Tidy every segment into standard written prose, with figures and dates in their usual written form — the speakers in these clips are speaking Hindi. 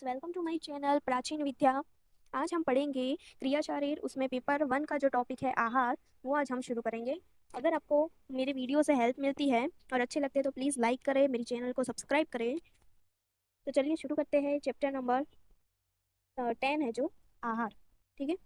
Friends, welcome to my channel Prachin Vidya. आज हम पढ़ेंगे क्रिया शरीर, उसमें पेपर 1 का जो टॉपिक है आहार, वो आज हम शुरू करेंगे। अगर आपको मेरे वीडियो से हेल्प मिलती है और अच्छे लगते हैं तो प्लीज़ लाइक करें, मेरे चैनल को सब्सक्राइब करें। तो चलिए शुरू करते हैं। चैप्टर नंबर 10 है जो आहार। ठीक है,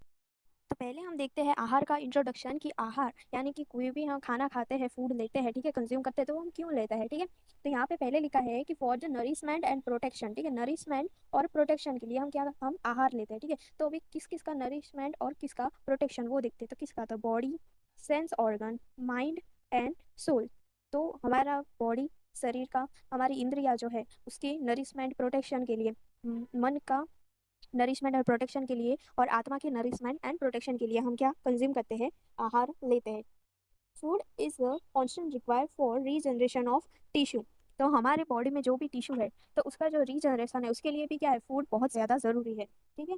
तो पहले हम देखते हैं आहार का इंट्रोडक्शन कि आहार यानी कि कोई भी हम खाना खाते हैं, फूड लेते हैं, ठीक है, कंज्यूम करते हैं, तो हम क्यों लेते हैं। ठीक है, तो यहाँ पे पहले लिखा है कि for the nourishment and protection. ठीक है, नरिशमेंट और प्रोटेक्शन के लिए हम आहार लेते हैं। ठीक है, तो अभी किस किस का नरिशमेंट और किसका प्रोटेक्शन वो देखते हैं। तो किसका, तो body, sense organ, mind and soul. तो हमारा बॉडी, शरीर का, हमारी इंद्रिया जो है उसके नरिशमेंट प्रोटेक्शन के लिए, मन का नरिशमेंट और प्रोटेक्शन के लिए, और आत्मा के नरिशमेंट एंड प्रोटेक्शन के लिए हम क्या कंज्यूम करते हैं, आहार लेते हैं। Food is a constant required for regeneration of tissue. तो हमारे बॉडी में जो भी टिश्यू है तो उसका जो रीजनरेशन है उसके लिए भी क्या है, फूड बहुत ज़्यादा ज़रूरी है। ठीक है,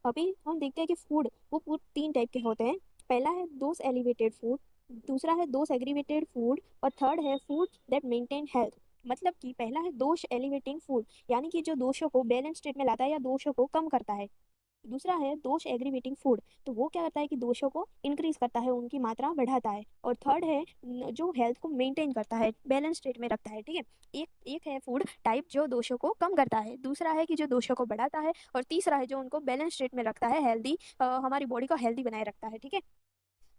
अभी हम देखते हैं कि फूड वो फूड 3 टाइप के होते हैं। पहला है दोस एलिवेटेड फूड, दूसरा है दोस एग्रीवेटेड फूड, और थर्ड है फूड दैट मेंटेन हेल्थ। मतलब कि पहला है दोष एलिवेटिंग फूड, यानी कि जो दोषों को बैलेंस स्टेट में लाता है या दोषों को कम करता है। दूसरा है दोष एग्रीवेटिंग फूड, तो वो क्या करता है कि दोषों को इंक्रीज करता है, उनकी मात्रा बढ़ाता है। और थर्ड है जो हेल्थ को मेंटेन करता है, बैलेंस स्टेट में रखता है। ठीक है, एक एक है फूड टाइप जो दोषों को कम करता है, दूसरा है कि जो दोषों को बढ़ाता है, और तीसरा है जो उनको बैलेंस स्टेट में रखता है, हेल्दी, हमारी बॉडी को हेल्दी बनाए रखता है। ठीक है,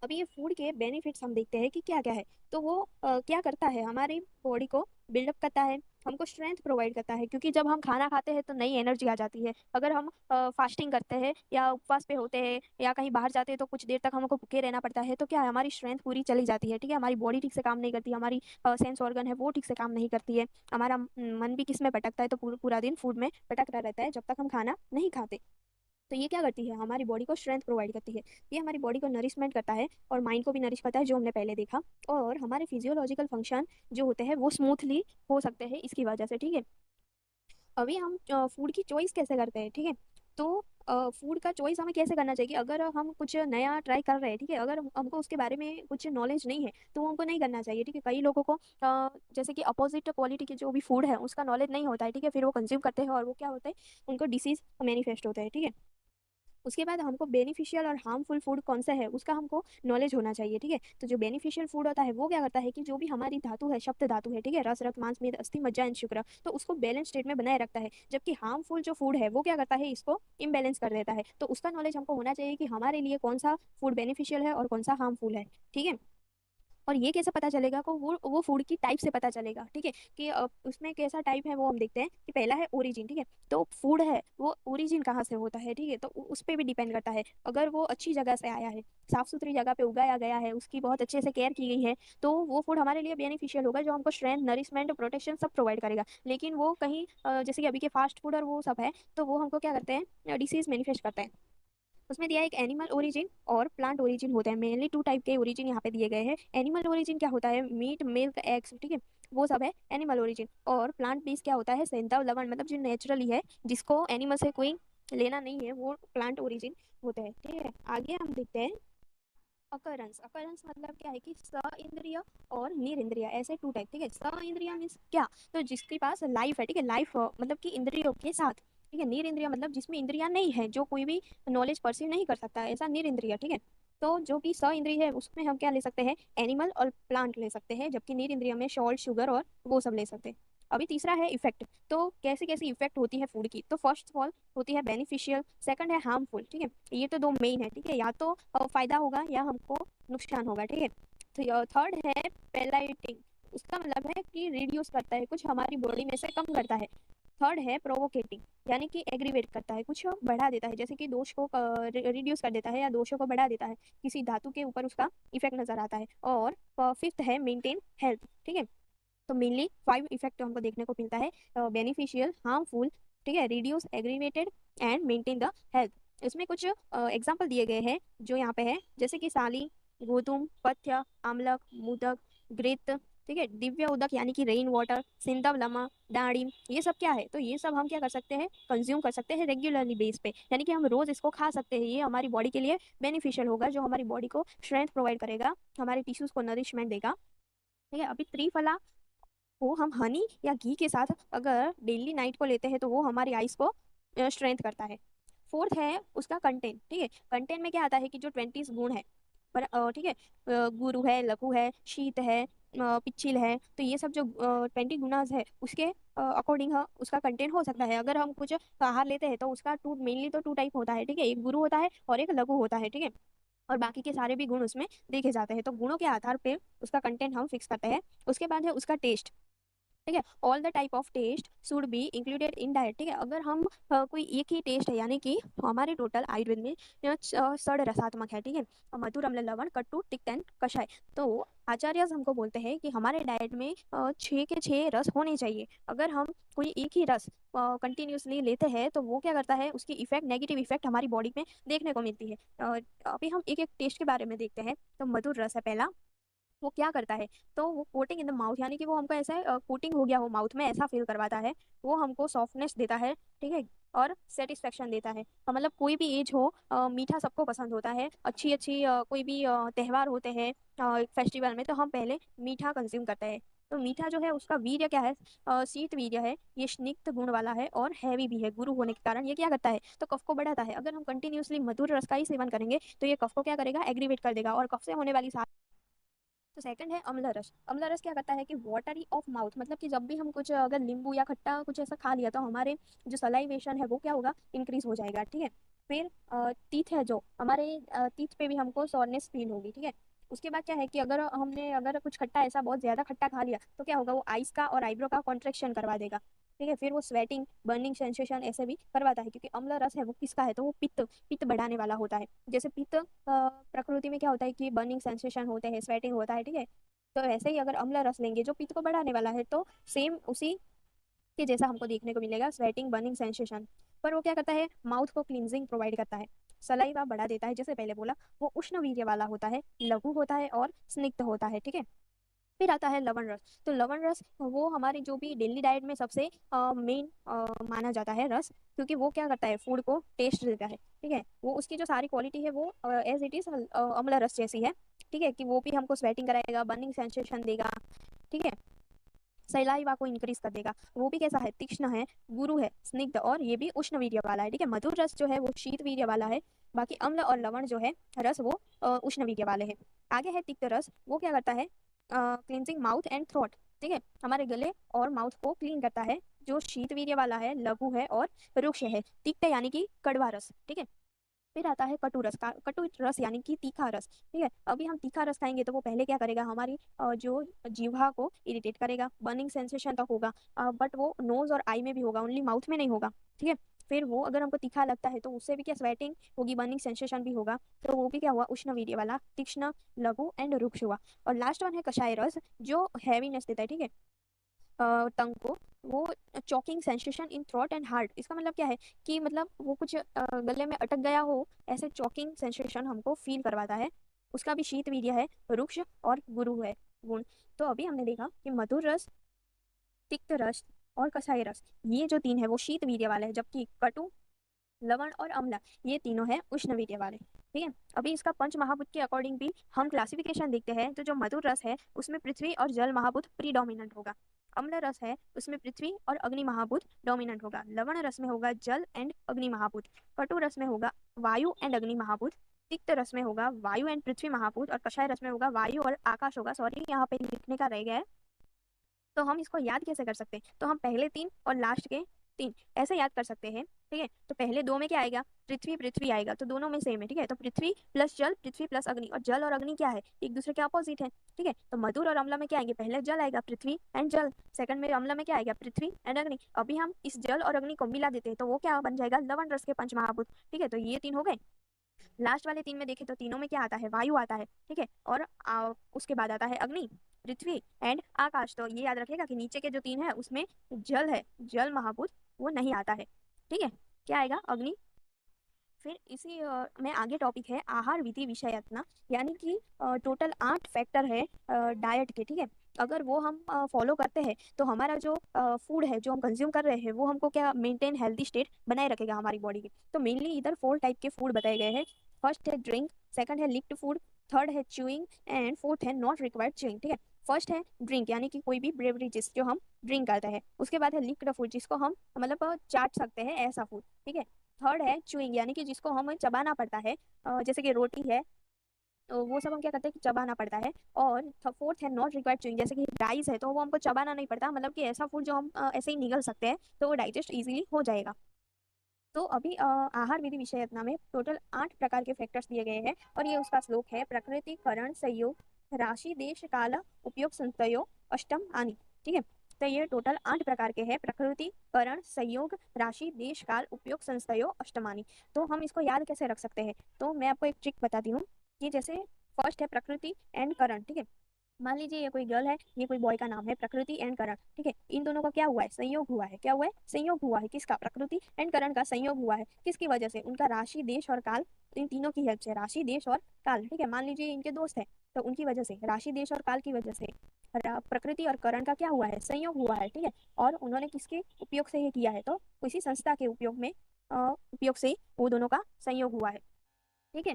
अभी ये फूड के बेनिफिट्स हम देखते हैं कि क्या क्या है। तो वो क्या करता है, हमारी बॉडी को बिल्डअप करता है, हमको स्ट्रेंथ प्रोवाइड करता है, क्योंकि जब हम खाना खाते हैं तो नई एनर्जी आ जाती है। अगर हम फास्टिंग करते हैं या उपवास पे होते हैं या कहीं बाहर जाते हैं तो कुछ देर तक हमको भूखे रहना पड़ता है, तो क्या है, हमारी स्ट्रेंथ पूरी चली जाती है। ठीक है, हमारी बॉडी ठीक से काम नहीं करती, हमारी सेंस ऑर्गन है वो ठीक से काम नहीं करती है, हमारा मन भी किस में भटकता है, तो पूरा पूरा दिन फूड में भटकता रहता है जब तक हम खाना नहीं खाते। तो ये क्या करती है, हमारी बॉडी को स्ट्रेंथ प्रोवाइड करती है, ये हमारी बॉडी को नरिशमेंट करता है और माइंड को भी नरिश करता है, जो हमने पहले देखा। और हमारे फिजियोलॉजिकल फंक्शन जो होते हैं वो स्मूथली हो सकते हैं इसकी वजह से। ठीक है, अभी हम फूड की चॉइस कैसे करते हैं। ठीक है, तो फूड का चॉइस हमें कैसे करना चाहिए, अगर हम कुछ नया ट्राई कर रहे हैं, ठीक है, अगर हमको उसके बारे में कुछ नॉलेज नहीं है तो वो हमको नहीं करना चाहिए। ठीक है, कई लोगों को जैसे कि अपोजिट क्वालिटी के जो भी फूड है उसका नॉलेज नहीं होता है, ठीक है, फिर वो कंज्यूम करते हैं और वो क्या होता है, उनको डिसीज मैनिफेस्ट होते हैं। ठीक है, उसके बाद हमको बेनिफिशियल और हार्मफुल फूड कौन सा है उसका हमको नॉलेज होना चाहिए। ठीक है, तो जो बेनिफिशियल फूड होता है वो क्या करता है कि जो भी हमारी धातु है, शब्द धातु है, ठीक है, रस, रक्त, मांस, मेद, अस्थि, मज्जा एंड शुक्र, तो उसको बैलेंस स्टेट में बनाए रखता है। जबकि हार्मफुल जो फूड है वो क्या करता है, इसको इम्बैलेंस कर देता है। तो उसका नॉलेज हमको होना चाहिए कि हमारे लिए कौन सा फूड बेनिफिशियल है और कौन सा हार्मफुल है। ठीक है, और ये कैसे पता चलेगा को वो फूड की टाइप से पता चलेगा। ठीक है, कि उसमें कैसा टाइप है वो हम देखते हैं कि पहला है ओरिजिन। ठीक है, तो फूड है वो ओरिजिन कहाँ से होता है, ठीक है, तो उस पर भी डिपेंड करता है। अगर वो अच्छी जगह से आया है, साफ सुथरी जगह पे उगाया गया है, उसकी बहुत अच्छे से केयर की गई है, तो वो फूड हमारे लिए बेनिफिशियल होगा, जो हमको स्ट्रेंथ, नरिशमेंट, प्रोटेक्शन सब प्रोवाइड करेगा। लेकिन वो कहीं जैसे कि अभी के फास्ट फूड और वो सब है, तो वो हमको क्या करते हैं, डिसीज मैनिफेस्ट करते हैं। उसमें दिया है एक एनिमल ओरिजिन और प्लांट ओरिजिन होते हैं, मेनली 2 टाइप के ओरिजिन यहाँ पे दिए गए हैं। एनिमल ओरिजिन क्या होता है, मीट, मिल्क, एग्स, ठीक है, वो सब है एनिमल ओरिजिन। और प्लांट बेस क्या होता है, सेंधा लवण, मतलब जो नेचुरली है, जिसको एनिमल से कोई लेना नहीं है, वो प्लांट ओरिजिन होते हैं। ठीक है, आगे हम देखते हैं अकरेंस। अकरेंस मतलब क्या है कि स इंद्रिय और निर इंद्रिय, ऐसे 2 टाइप। ठीक है, स इंद्रिय मीन्स क्या, तो जिसके पास लाइफ है, ठीक है, लाइफ मतलब कि इंद्रियों के साथ। ठीक है, निर इंद्रिय मतलब जिसमें इंद्रियां नहीं है, जो कोई भी नॉलेज परसीव नहीं कर सकता है, ऐसा निर इंद्रिय। ठीक है, तो जो कि स इंद्रिय है उसमें हम क्या ले सकते हैं, एनिमल और प्लांट ले सकते हैं, जबकि निर इंद्रिय में सॉल्ट, शुगर और वो सब ले सकते हैं। अभी तीसरा है इफेक्ट। तो कैसे कैसे इफेक्ट होती है फूड की, तो फर्स्ट ऑफ ऑल होती है बेनिफिशियल, सेकंड है हार्मफुल। ठीक है, ये तो 2 मेन है। ठीक है, या तो फायदा होगा या हमको नुकसान होगा। ठीक है, तो थर्ड है पेलाइटिंग, उसका मतलब है कि रिड्यूस करता है, कुछ हमारी बॉडी में से कम करता है। थर्ड है प्रोवोकेटिंग, यानी कि एग्रीवेट करता है, कुछ बढ़ा देता है, जैसे कि दोष को रिड्यूस कर देता है या दोषों को बढ़ा देता है, किसी धातु के ऊपर उसका इफेक्ट नजर आता है। और फिफ्थ है मेंटेन हेल्थ। ठीक है, तो मेनली 5 इफेक्ट हमको देखने को मिलता है, बेनिफिशियल, हार्मफुल, ठीक है, reduce, aggravated and maintain the health. इसमें कुछ एग्जाम्पल दिए गए हैं जो यहाँ पे है, जैसे कि साली, गोधूम, पथ्य, आमलक, मुदक, घृत, ठीक है, दिव्य उदक यानी कि रेन वाटर, सिंधव लमा, दाड़िम, ये सब क्या है, तो ये सब हम क्या कर सकते हैं, कंज्यूम कर सकते हैं रेगुलरली बेस पे, यानी कि हम रोज इसको खा सकते हैं। ये हमारी बॉडी के लिए बेनिफिशियल होगा, जो हमारी बॉडी को स्ट्रेंथ प्रोवाइड करेगा, हमारे टिश्यूज को नरिशमेंट देगा। ठीक है, अभी त्रिफला को हम हनी या घी के साथ अगर डेली नाइट को लेते हैं तो वो हमारी आइज को स्ट्रेंथ करता है। फोर्थ है उसका कंटेंट, ठीक है। कंटेंट में क्या आता है कि जो 20 गुण है, पर ठीक है, गुरु है, लघु है, शीत है, पिच्छिल है, तो ये सब जो 20 गुणाज है उसके अकॉर्डिंग उसका कंटेंट हो सकता है। अगर हम कुछ आहार लेते हैं तो उसका टू मेनली तो टू टाइप होता है, ठीक है। एक गुरु होता है और एक लघु होता है, ठीक है। और बाकी के सारे भी गुण उसमें देखे जाते हैं, तो गुणों के आधार पे उसका कंटेंट हम फिक्स करते हैं। उसके बाद है उसका टेस्ट, ठीक है। All the type of taste should be included in diet, ठीक है। अगर हम कोई एक ही टेस्ट है, यानी कि हमारे टोटल आयुर्वेद में षड रसात्मक है, ठीक है। मधुर, अम्ल, लवण, कटु, तिक्त एंड कषाय। तो आचार्य हमको बोलते हैं कि हमारे डाइट में 6 के 6 रस होने चाहिए। अगर हम कोई एक ही रस कंटिन्यूसली लेते हैं तो वो क्या करता है, उसकी इफेक्ट, नेगेटिव इफेक्ट हमारी बॉडी में देखने को मिलती है। अभी हम एक एक टेस्ट के बारे में देखते हैं। तो मधुर रस है पहला, वो क्या करता है, तो वो कोटिंग इन द माउथ, यानी कि वो हमको ऐसा कोटिंग हो गया हो माउथ में, ऐसा फील करवाता है। वो हमको सॉफ्टनेस देता है, ठीक है, और सेटिस्फेक्शन देता है। मतलब कोई भी एज हो, मीठा सबको पसंद होता है। अच्छी अच्छी कोई भी त्यौहार होते हैं फेस्टिवल में, तो हम पहले मीठा कंज्यूम करते हैं। तो मीठा जो है उसका वीर्य क्या है, शीत वीर्य है। ये स्निग्ध गुण वाला है और हैवी भी है, गुरु होने के कारण ये क्या करता है, तो कफ को बढ़ाता है। अगर हम कंटिन्यूसली मधुर रस का ही सेवन करेंगे तो ये कफ को क्या करेगा, एग्रीवेट कर देगा, और कफ से होने वाली। तो सेकंड है अम्ल रस। अम्ल रस क्या करता है कि वाटरी ऑफ माउथ, मतलब कि जब भी हम कुछ अगर नींबू या खट्टा कुछ ऐसा खा लिया तो हमारे जो सलाइवेशन है वो क्या होगा, इंक्रीज हो जाएगा, ठीक है। फिर टीथ है, जो हमारे टीथ पे भी हमको सॉरनेस फील होगी, ठीक है। उसके बाद क्या है कि अगर कुछ खट्टा ऐसा बहुत ज्यादा खट्टा खा लिया तो क्या होगा, वो आइस का और आईब्रो का कॉन्ट्रेक्शन करवा देगा, ठीक है। फिर वो स्वेटिंग, बर्निंग सेंसेशन ऐसे भी करवाता है, क्योंकि अम्ल रस है वो किसका है, तो वो पित्त पित्त बढ़ाने वाला होता है। जैसे पित्त प्रकृति में क्या होता है कि बर्निंग सेंसेशन होते हैं, स्वेटिंग होता है, ठीक है। तो ऐसे ही अगर अम्ल रस लेंगे जो पित्त को बढ़ाने वाला है, तो सेम उसी के जैसा हमको देखने को मिलेगा, स्वेटिंग, बर्निंग सेंसेशन। पर वो क्या करता है, माउथ को क्लींजिंग प्रोवाइड करता है, सलाइवा बढ़ा देता है। जैसे पहले बोला, वो उष्ण वीर्य वाला होता है, लघु होता है और स्निग्ध होता है, ठीक है। फिर आता है लवण रस। तो लवण रस वो हमारे जो भी डेली डाइट में सबसे मेन माना जाता है रस, क्योंकि वो क्या करता है, फूड को टेस्ट देता है, ठीक है। वो उसकी जो सारी क्वालिटी है वो एज इट इज अम्ल रस जैसी है, ठीक है। कि वो भी हमको स्वेटिंग कराएगा, बर्निंग सेंसेशन देगा, ठीक है। सलाइवा को इंक्रीज कर देगा। वो भी कैसा है, तीक्ष्ण है, गुरु है, स्निग्ध, और ये भी उष्ण वीर्य वाला है, ठीक है। मधुर रस जो है वो शीत वीर्य वाला है। बाकी अम्ल और लवण जो है रस, वो उष्ण वीर्य वाले हैं। आगे है तिक्त रस। वो क्या करता है, क्लींजिंग माउथ एंड थ्रोट, ठीक है, हमारे गले और माउथ को क्लीन करता है। जो शीत वीर्य वाला है, लघु है और रुक्ष है। तिक्त यानी कि कड़वा रस, ठीक है। फिर आता है कटु रस का, कटु रस यानी कि तीखा रस, ठीक है। अभी हम तीखा रस खाएंगे तो वो पहले क्या करेगा, हमारी जो जीवा को इरिटेट करेगा, बर्निंग सेंसेशन तक होगा, बट वो नोज और आई में भी होगा, ओनली माउथ में नहीं होगा, ठीक है। फिर वो अगर हमको तीखा लगता है तो उससे भी क्या, स्वेटिंग होगी, बर्निंग सेंसेशन भी होगा। तो वो भी क्या हुआ, उष्ण वीर्य वाला, तीक्ष्ण, लघु एंड रुक्ष हुआ। और लास्ट वन है कषाय रस, जो हैवीनेस देता है, ठीक है, टंग को। वो choking sensation in throat and heart. इसका मतलब क्या है कि मतलब वो कुछ गले में अटक गया हो, ऐसे चॉकिंग सेंसेशन हमको फील करवाता है। उसका भी शीत वीर्य है, रुक्ष और गुरु है गुण। तो अभी हमने देखा कि मधुर रस, तिक्त रस और कसाई रस, ये जो तीन है वो शीत वीर्य वाले हैं, जबकि कटु, लवण और अम्ल, ये तीनों है उष्ण वीर्य वाले, ठीक है। अभी इसका पंच महाभूत के अकॉर्डिंग भी हम क्लासिफिकेशन देखते हैं। तो जो मधुर रस है उसमें पृथ्वी और जल महाभूत प्रीडोमिनेंट होगा। अम्ल रस है उसमें पृथ्वी और अग्नि महाभूत डोमिनेंट होगा। लवण रस में होगा जल एंड अग्नि महाभूत। कटु रस में होगा वायु एंड अग्नि महाभूत। तिक्त रस में होगा वायु एंड पृथ्वी महाभूत। और कषाय रस में होगा वायु और आकाश होगा। सॉरी, यहाँ पे लिखने का रह गया है। तो हम इसको याद कैसे कर सकते हैं, तो हम पहले तीन और लास्ट के तीन ऐसे याद कर सकते हैं, ठीक है। तो पहले दो में क्या आएगा, पृथ्वी पृथ्वी आएगा, तो दोनों में सेम है, ठीक है। तो पृथ्वी प्लस जल, पृथ्वी प्लस अग्नि, और जल और अग्नि क्या है, एक दूसरे के अपोजिट है, ठीक है। तो मधुर और अम्ल में क्या आएंगे, पहले जल आएगा, पृथ्वी एंड जल। सेकंड में अम्ल में क्या आएगा, पृथ्वी एंड अग्नि। अभी हम इस जल और अग्नि को मिला देते हैं तो वो क्या बन जाएगा, लवण रस के पंच महाभूत, ठीक है। तो ये तीन हो गए। लास्ट वाले तीन में देखें तो तीनों में क्या आता है, वायु आता है, ठीक है। और उसके बाद आता है अग्नि, पृथ्वी एंड आकाश। तो ये याद रखिएगा कि नीचे के जो तीन है उसमें जल है, जल महाभूत वो नहीं आता है, ठीक है। क्या आएगा, अग्नि। फिर इसी में आगे टॉपिक है आहार विधि विषयात्मक, यानी कि टोटल 8 फैक्टर है डाइट के, ठीक है। अगर वो हम फॉलो करते हैं तो हमारा जो फूड है जो हम कंज्यूम कर रहे हैं वो हमको क्या मेंटेन हेल्दी स्टेट बनाए रखेगा हमारी बॉडी की। तो मेनली इधर 4 टाइप के फूड बताए गए हैं। फर्स्ट है ड्रिंक, सेकंड है लिक्विड फूड, थर्ड है च्यूइंग एंड फोर्थ है नॉट रिक्वायर्ड च्यूइंग। ठीक है, फर्स्ट है ड्रिंक यानी कि कोई भी बेवरेजेस जो हम ड्रिंक करते हैं। उसके बाद है लिक्विड फूड जिसको हम मतलब चाट सकते हैं ऐसा फूड। ठीक है, थर्ड है च्यूइंग यानी कि जिसको हमें चबाना पड़ता है, जैसे कि रोटी है, तो वो सब हम क्या करते हैं कि चबाना पड़ता है। और फोर्थ है नॉट रिक्वायर्ड च्यूइंग, जैसे कि राइस है तो वो हमको चबाना नहीं पड़ता, मतलब कि ऐसा फूड जो हम ऐसे ही निगल सकते हैं तो वो डाइजेस्ट इजीली हो जाएगा। तो अभी आहार विधि विषयतना में टोटल 8 प्रकार के फैक्टर्स दिए गए हैं और ये उसका श्लोक है प्रकृति करण संयोग राशि देश काल उपयोग संतयो अष्टम आनी। ठीक है, तो ये टोटल 8 प्रकार के हैं, प्रकृति करण संयोग राशि देश काल उपयोग संस्तयो अष्टमानी। तो हम इसको याद कैसे रख सकते हैं, तो मैं आपको एक ट्रिक बताती हूँ कि जैसे फर्स्ट है प्रकृति एंड करण। ठीक है, मान लीजिए ये कोई गर्ल है, ये कोई बॉय का नाम है, प्रकृति एंड करण। ठीक है, इन दोनों का क्या हुआ है, संयोग हुआ है। क्या हुआ है, संयोग हुआ है। किसका, प्रकृति एंड करण का संयोग हुआ है। किसकी वजह से, उनका राशि देश और काल, इन तीनों की हेल्प से, राशि देश और काल। ठीक है, मान लीजिए इनके दोस्त है तो उनकी वजह से, राशि देश और काल की वजह से प्रकृति और करण का क्या हुआ है, संयोग हुआ है। ठीक है, और उन्होंने किसके उपयोग से ये किया है, तो किसी संस्था के उपयोग में उपयोग से वो दोनों का संयोग हुआ है। ठीक है,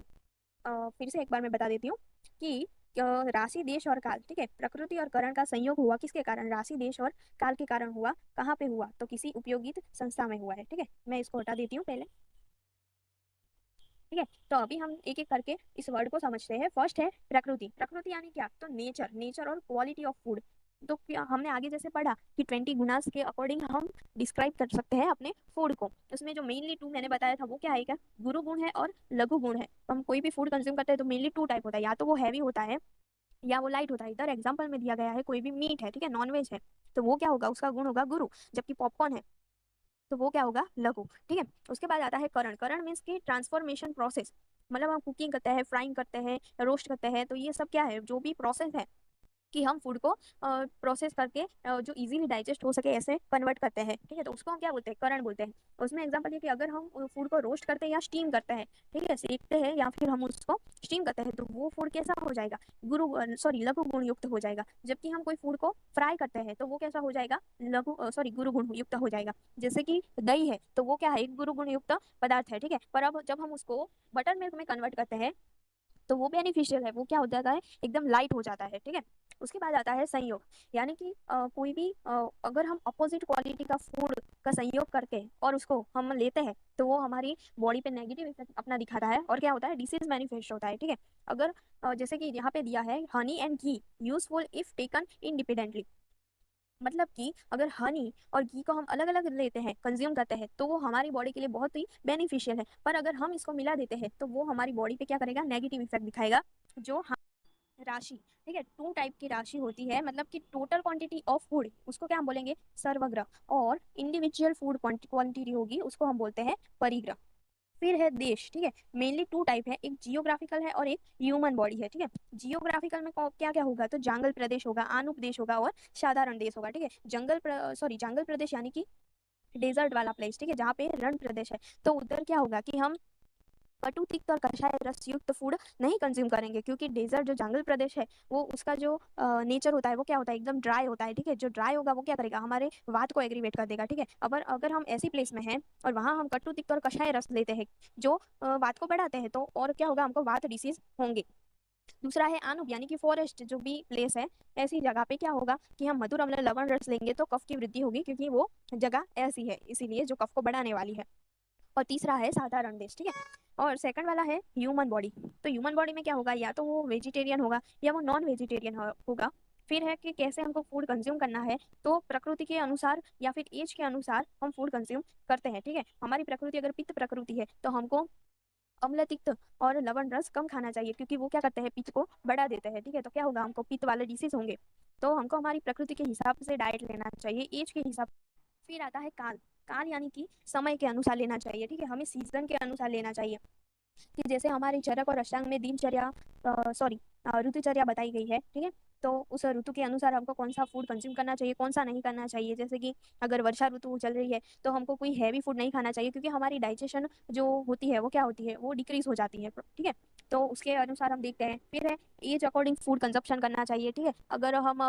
फिर से एक बार मैं बता देती हूँ कि राशि देश और काल, ठीक है, प्रकृति और करण का संयोग हुआ किसके कारण, राशि देश और काल के कारण हुआ। कहाँ पे हुआ, तो किसी उपयोगित संस्था में हुआ है। ठीक है, मैं इसको हटा देती हूँ पहले। ठीक है, तो अभी हम एक एक करके इस वर्ड को समझते हैं। फर्स्ट है प्रकृति। प्रकृति यानी क्या, तो नेचर, नेचर और क्वालिटी ऑफ फूड। तो क्या हमने आगे जैसे पढ़ा कि 20 गुनास के अकॉर्डिंग हम डिस्क्राइब कर सकते हैं अपने फूड को। उसमें जो मेनली 2 मैंने बताया था वो क्या है, क्या गुरु गुण है और लघु गुण है। तो हम कोई भी फूड कंज्यूम करते हैं तो मेनली 2 टाइप होता है, या तो वो हैवी होता है या वो लाइट होता है। इधर एग्जाम्पल में दिया गया है कोई भी मीट है, ठीक है, नॉन वेज है, तो वो क्या होगा, उसका गुण होगा गुरु। जबकि पॉपकॉर्न है तो वो क्या होगा, लघु। ठीक है, उसके बाद आता है करण। करण मीन्स की ट्रांसफॉर्मेशन प्रोसेस, मतलब हम कुकिंग करते हैं, फ्राइंग करते हैं, रोस्ट करते हैं, तो ये सब क्या है, जो भी प्रोसेस है कि हम फूड को प्रोसेस करके जो इजीली डाइजेस्ट हो सके ऐसे कन्वर्ट करते हैं। ठीक है, तो उसको हम क्या बोलते हैं, करण बोलते हैं। उसमें एग्जांपल ये कि अगर हम फूड को रोस्ट करते हैं या स्टीम करते हैं, ठीक है, सेकते हैं या फिर हम उसको स्टीम करते हैं, तो वो फूड कैसा हो जाएगा, गुरु सॉरी लघु गुण युक्त हो जाएगा। जबकि हम कोई फूड को फ्राई करते हैं तो वो कैसा हो जाएगा, लघु सॉरी गुरु गुण युक्त हो जाएगा। जैसे कि दही है तो वो क्या है, एक गुरु गुण युक्त पदार्थ है। ठीक है, पर अब जब हम उसको बटर मिल्क में कन्वर्ट करते हैं तो वो बेनिफिशियल है, वो क्या हो जाता है, एकदम लाइट हो जाता है। ठीक है, उसके बाद आता है संयोग, यानी कि कोई भी अगर हम अपोजिट क्वालिटी का फूड का संयोग करके और उसको हम लेते हैं तो वो हमारी बॉडी पे नेगेटिव इफेक्ट अपना दिखाता है और क्या होता है, डिसीज मैनिफेस्ट होता है। ठीक है, अगर जैसे कि यहाँ पे दिया है honey and ghee useful if taken independently, मतलब कि अगर हनी और घी को हम अलग अलग लेते हैं, कंज्यूम करते हैं, तो वो हमारी बॉडी के लिए बहुत ही बेनिफिशियल है। पर अगर हम इसको मिला देते हैं तो वो हमारी बॉडी पे क्या करेगा, नेगेटिव इफेक्ट दिखाएगा। जो राशि, ठीक है, 2 टाइप की राशि होती है, मतलब कि टोटल क्वांटिटी ऑफ फूड, उसको क्या हम बोलेंगे, सर्वग्र। और इंडिविजुअल फूड क्वांटिटी होगी, उसको हम बोलते हैं परिग्रह। फिर है देश। ठीक है, मेनली 2 टाइप है, एक जियोग्राफिकल है और एक ह्यूमन बॉडी है। ठीक है, जियोग्राफिकल में क्या क्या होगा, तो जंगल प्रदेश होगा, आनुप देश होगा और साधारण देश होगा। ठीक है, जंगल प्रदेश यानी कि डेजर्ट वाला प्लेस, ठीक है, जहाँ पे रण प्रदेश है, तो उधर क्या होगा कि हम कटु तिक्त और कषाय रस युक्त फूड नहीं कंज्यूम करेंगे, क्योंकि डेजर्ट जो जंगल प्रदेश है वो उसका जो नेचर होता है वो क्या होता है, एकदम ड्राई होता है। ठीक है, जो ड्राई होगा वो क्या करेगा, हमारे वात को एग्रीवेट कर देगा। ठीक है, अगर अगर हम ऐसी प्लेस में हैं और वहां हम कटु तिक्त और कषाय रस लेते हैं जो वात को बढ़ाते हैं, तो और क्या होगा, हमको वात डिसीज होंगे। दूसरा है आनुप, यानी कि फॉरेस्ट जो भी प्लेस है, ऐसी जगह पे क्या होगा कि हम मधुर अम्ल लवण रस लेंगे तो कफ की वृद्धि होगी, क्योंकि वो जगह ऐसी है इसीलिए जो कफ को बढ़ाने वाली है। और तीसरा है साधारण देश। ठीक है, और सेकंड वाला है ह्यूमन बॉडी। तो ह्यूमन बॉडी में क्या होगा, या तो वो वेजिटेरियन होगा या वो नॉन वेजिटेरियन होगा। फिर है कि कैसे हमको फूड कंज्यूम करना है, तो प्रकृति के अनुसार या फिर एज के अनुसार हम फूड कंज्यूम करते हैं। ठीक है, हमारी प्रकृति अगर पित्त प्रकृति है तो हमको अम्ल तिक्त और लवण रस कम खाना चाहिए, क्योंकि वो क्या करते हैं, पित्त को बढ़ा देते हैं। ठीक है, तो क्या होगा, हमको पित्त वाले डिसीज होंगे। तो हमको हमारी प्रकृति के हिसाब से डाइट लेना चाहिए, एज के हिसाब। फिर आता है काल। काल यानी कि समय के अनुसार लेना चाहिए। ठीक है, हमें सीजन के अनुसार लेना चाहिए, कि जैसे हमारी चरक और अष्टांग में दिनचर्या सॉरी ऋतुचर्या बताई गई है। ठीक है, तो उस ऋतु के अनुसार हमको कौन सा फूड कंज्यूम करना चाहिए, कौन सा नहीं करना चाहिए। जैसे कि अगर वर्षा ऋतु चल रही है तो हमको कोई हैवी फूड नहीं खाना चाहिए, क्योंकि हमारी डाइजेशन जो होती है वो क्या होती है, वो डिक्रीज हो जाती है। ठीक है, तो उसके अनुसार हम देखते हैं। फिर है एज अकॉर्डिंग फूड कंजप्शन करना चाहिए, ठीक है। अगर हम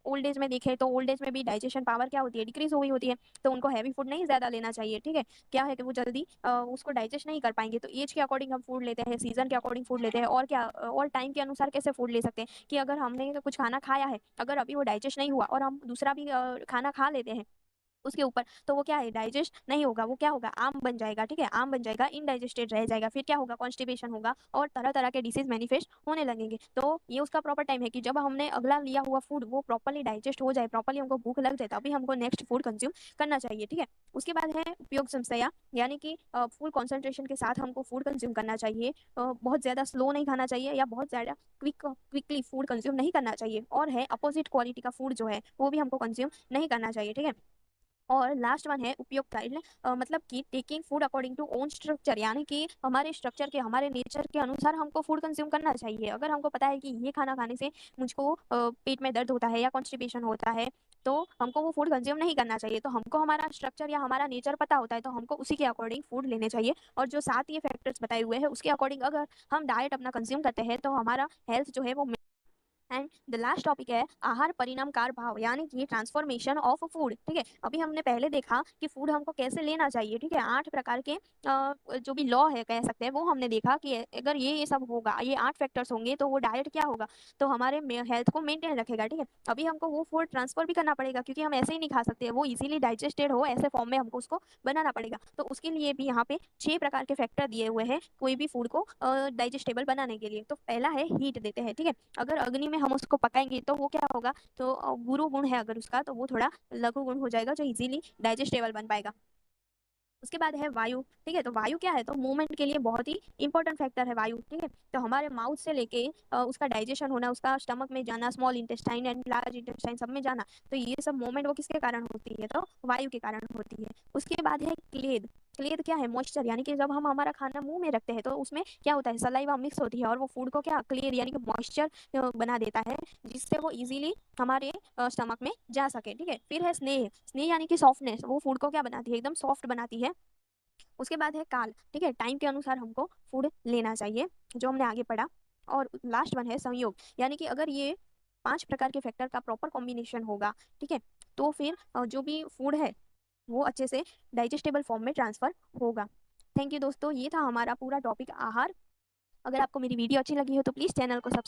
ओल्ड एज में देखें तो ओल्ड एज में भी डाइजेशन पावर क्या होती है, डिक्रीज हो गई होती है, तो उनको हैवी फूड नहीं ज़्यादा लेना चाहिए, ठीक है। क्या है कि वो जल्दी उसको डाइजेस्ट नहीं कर पाएंगे, तो एज के अकॉर्डिंग हम फूड लेते हैं, सीजन के अकॉर्डिंग फूड लेते हैं, और क्या और टाइम के अनुसार कैसे फूड ले सकते हैं कि अगर हमने कुछ खाना खाया है, अगर अभी वो डाइजेस्ट नहीं हुआ और हम दूसरा भी खाना खा लेते हैं उसके ऊपर, तो वो क्या है, डाइजेस्ट नहीं होगा, वो क्या होगा, आम बन जाएगा, ठीक है, आम बन जाएगा, इनडाइजेस्टेड रह जाएगा, फिर क्या होगा, कॉन्स्टिपेशन होगा और तरह तरह के डिसीज मैनिफेस्ट होने लगेंगे। तो ये उसका प्रॉपर टाइम है कि जब हमने अगला लिया हुआ फूड वो प्रॉपरली डाइजेस्ट हो जाए, प्रॉपरली हमको भूख लग जाए, तभी हमको नेक्स्ट फूड कंज्यूम करना चाहिए, ठीक है। उसके बाद है उपयोग समस्या, यानी कि फुल कॉन्सेंट्रेशन के साथ हमको फूड कंज्यूम करना चाहिए, बहुत ज़्यादा स्लो नहीं खाना चाहिए या बहुत ज़्यादा क्विकली फूड कंज्यूम नहीं करना चाहिए, और है अपोजिट क्वालिटी का फूड जो है वो भी हमको कंज्यूम नहीं करना चाहिए, ठीक है। और लास्ट वन है उपयोगिता, मतलब कि taking food according to own structure, यानी कि हमारे स्ट्रक्चर के, हमारे नेचर के अनुसार हमको फूड कंज्यूम करना चाहिए। अगर हमको पता है कि ये खाना खाने से मुझको पेट में दर्द होता है या कॉन्स्टिपेशन होता है, तो हमको वो फूड कंज्यूम नहीं करना चाहिए। तो हमको हमारा स्ट्रक्चर या हमारा नेचर पता होता है, तो हमको उसी के अकॉर्डिंग फूड लेने चाहिए। और जो 7 ये फैक्टर्स बताए हुए हैं उसके अकॉर्डिंग अगर हम डाइट अपना कंज्यूम करते हैं तो हमारा हेल्थ जो है वो। एंड द लास्ट टॉपिक है आहार परिणाम कार भाव, यानी कि ट्रांसफॉर्मेशन ऑफ फूड, ठीक है। अभी हमने पहले देखा कि फूड हमको कैसे लेना चाहिए, ठीक है। 8 प्रकार के जो भी लॉ है कह सकते हैं, वो हमने देखा कि अगर ये सब होगा, ये 8 फैक्टर्स होंगे, तो वो डाइट क्या होगा, तो हमारे हेल्थ को मेंटेन रखेगा, ठीक है। अभी हमको वो फूड ट्रांसफर भी करना पड़ेगा, क्योंकि हम ऐसे ही नहीं खा सकते, वो इजीली डाइजेस्टेड हो ऐसे फॉर्म में हमको उसको बनाना पड़ेगा। तो उसके लिए भी यहाँ पे 6 प्रकार के फैक्टर दिए हुए हैं कोई भी फूड को डाइजेस्टेबल बनाने के लिए। तो पहला है हीट देते हैं, ठीक है। अगर अग्नि में हम उसको पकाएंगे तो वो क्या होगा, तो गुरु गुण है अगर उसका, तो वो थोड़ा लघु गुण हो जाएगा, जो इजीली डाइजेस्टेबल बन पाएगा। उसके बाद है वायु, ठीक है। तो वायु क्या है, तो मूवमेंट के लिए बहुत ही इंपॉर्टेंट फैक्टर है वायु, ठीक है। तो हमारे माउथ से लेके उसका डाइजेशन होना, उसका स्टमक में जाना, small intestine and large intestine सब में जाना, तो ये सब मूवमेंट वो किसके कारण होती है, तो वायु के कारण होती है। उसके बाद है क्लेद। क्लेद क्या है, मॉइस्चर, यानी कि जब हम हमारा खाना मुंह में रखते हैं तो उसमें क्या होता है, सलाइवा मिक्स होती है और वो फूड को क्या, क्लियर यानी कि मॉइस्चर बना देता है, जिससे वो इजीली हमारे स्टमक में जा सके, ठीक है। फिर है स्नेह। स्नेह यानी कि सॉफ्टनेस, वो फूड को क्या बनाती है, एकदम सॉफ्ट बनाती है। उसके बाद है काल, ठीक है, टाइम के अनुसार हमको फूड लेना चाहिए, जो हमने आगे पढ़ा। और लास्ट वन है संयोग, यानी कि अगर ये 5 प्रकार के फैक्टर का प्रॉपर कॉम्बिनेशन होगा, ठीक है, तो फिर जो भी फूड है वो अच्छे से डाइजेस्टेबल फॉर्म में ट्रांसफर होगा। थैंक यू दोस्तों, ये था हमारा पूरा टॉपिक आहार। अगर आपको मेरी वीडियो अच्छी लगी हो तो प्लीज़ चैनल को सब्सक्राइब